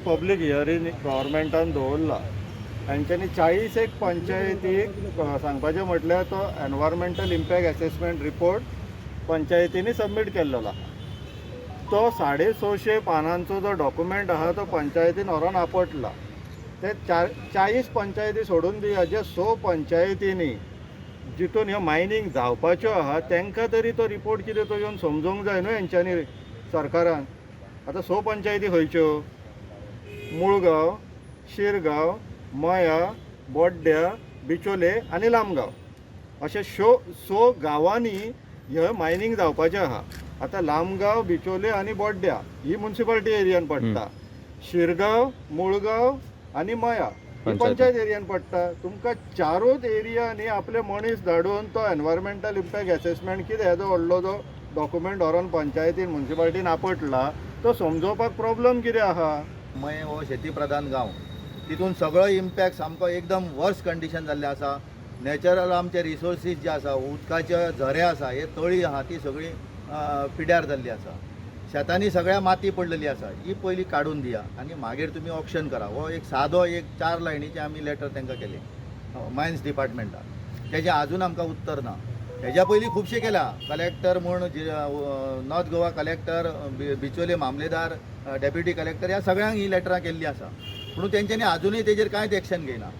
Public hearing गव्हर्मेंटान दवरला. तांच्यांनी 40 पंचायतीक सांगपाचें म्हटल्यार तो एनवायरमेंटल इम्पॅक्ट असेसमेंट रिपोर्ट पंचायतींनी सबमीट केल्लो आहा. तो 650 पानांचो जो डॉक्युमेंट आहा तो पंचायतीन व्हरोन आपटला. ते 40 पंचायती सोडून दिया, जे 100 पंचायतींनी जितून ह्यो मायनींग जावपाच्यो आहा तांकां तरी तो रिपोर्ट कितें तो येवन समजूंक जाय न्हू हेंच्यांनी, सरकारान. आतां 100 पंचायती खंयच्यो? मुळगांव, शिरगांव, मया, बोड्ड्या, बिचोले आनी लामगांव अशे 100 गांवांनी ह्यो मायनींग जावपाचें आहा. आतां लामगांव, बिचोले आनी बोड्ड्या ही म्युन्सिपालिटी एरियान पडटा. शिरगांव, मुळगांव आनी मया ही पंचायत एरियान पडटा. तुमकां चारूच एरियांनी आपले मनीस धाडून तो एनवायरमेंटल इम्पॅक्ट असेसमेंट कितें येदो व्हडलो जो डॉक्युमेंट व्हरोन पंचायतीन म्युन्सिपालिटीन आपटला तो समजोवपाक प्रॉब्लम कितें आहा? मय हो शेती प्रधान गांव, तितून सगळो इम्पॅक्ट सामको एकदम वर्स कंडिशन जाल्लें आसा. नॅचरल आमचे रिसोर्सीस जे आसा, उदकाचे झरे आसा, हे तळी आहा ती सगळी पिड्यार जाल्ली आसा. शेतांनी सगळ्या माती पडलेली आसा. ही पयली काडून दिया आनी मागीर तुमी ऑप्शन करा. हो एक सादो 4 लायनीचे आमी लेटर तांकां केले मायन्स डिपार्टमेंटाक. तेजें आजून आमकां उत्तर ना. हेज्या पयलीं खुबशे केल्या. कलेक्टर म्हूण नॉर्थ गोवा कलेक्टर, बिचोले मामलेदार, डेप्युटी कलेक्टर ह्या सगळ्यांक ही लेटरां केल्लीं आसा. पूण तेंच्यांनी आजुनूय तेजेर कांयच एक्शन घेयना.